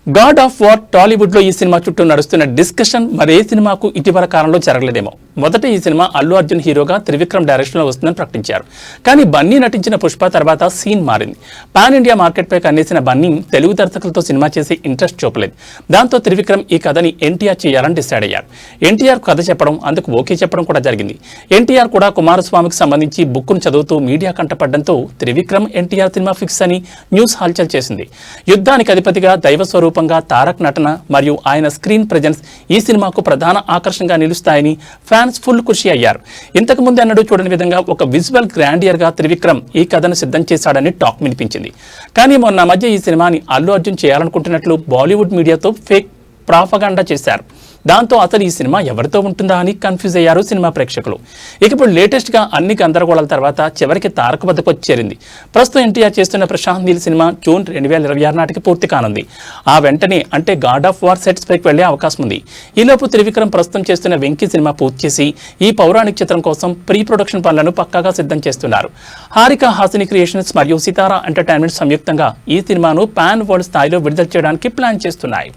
God of war Tollywood లో ఈ cinema చుట్టూ నడుస్తున్న డిస్కషన్ మరే సినిమాకు ఇటీవల కాలంలో జరగలేదేమో. మొదట ఈ సినిమా అల్లు అర్జున్ హీరోగా త్రివిక్రమ్ డైరెక్షన్ లో వస్తుందని ప్రకటించారు. కానీ బన్నీ నటించిన పుష్ప తర్వాత సీన్ మారింది. పాన్ ఇండియా మార్కెట్ పై కన్నేసిన బన్నీ తెలుగు దర్శకులతో సినిమా చేసే ఇంట్రెస్ట్ చూపలేదు. దాంతో త్రివిక్రమ్ ఈ కథని ఎన్టీఆర్ చేయాలని డిసైడ్ అయ్యారు. ఎన్టీఆర్ కథ చెప్పడం, అందుకు ఓకే చెప్పడం కూడా జరిగింది. ఎన్టీఆర్ కూడా కుమారస్వామికి సంబంధించి బుక్కును చదువుతూ మీడియా కంటపడడంతో త్రివిక్రమ్ ఎన్టీఆర్ సినిమా ఫిక్స్ అని న్యూస్ హల్చల్ చేసింది. యుద్ధానికి అధిపతిగా దైవ స్వరూపంగా తారక్ నటన మరియు ఆయన స్క్రీన్ ప్రెజెన్స్ ఈ సినిమాకు ప్రధాన ఆకర్షణగా నిలుస్తాయని ఫ్యాన్స్ ఫుల్ ఖుషి అయ్యారు. ఇంతకు ముందు అన్నడు చూడని విధంగా ఒక విజువల్ గ్రాండియర్ గా త్రివిక్రమ్ ఈ కథను సిద్ధం చేశాడని టాక్ వినిపించింది. కానీ మొన్న మధ్య ఈ సినిమాని అల్లు అర్జున్ చేయాలనుకుంటున్నట్లు బాలీవుడ్ మీడియాతో ఫేక్ ప్రాపగాండా చేశారు. దాంతో అసలు ఈ సినిమా ఎవరితో ఉంటుందా అని కన్ఫ్యూజ్ అయ్యారు సినిమా ప్రేక్షకులు. ఇక ఇప్పుడు లేటెస్ట్ గా అన్ని గందరగోళాల తర్వాత చివరికి తారక్ వద్దకు వచ్చి చేరింది. ప్రస్తుతం ఎన్టీఆర్ చేస్తున్న ప్రశాంత్ నీల్ సినిమా జూన్ 2026 నాటికి పూర్తి కానుంది. ఆ వెంటనే అంటే గాడ్ ఆఫ్ వార్ సెట్స్ పైకి వెళ్లే అవకాశం ఉంది. ఈలోపు త్రివిక్రమ్ ప్రస్తుతం చేస్తున్న వెంకీ సినిమా పూర్తి చేసి ఈ పౌరాణిక చిత్రం కోసం ప్రీ ప్రొడక్షన్ పనులను పక్కాగా సిద్ధం చేస్తున్నారు. హారిక హాసిని క్రియేషన్స్ మరియు సితారా ఎంటర్టైన్మెంట్ సంయుక్తంగా ఈ సినిమాను పాన్ వరల్డ్ స్థాయిలో విడుదల చేయడానికి ప్లాన్ చేస్తున్నాయి.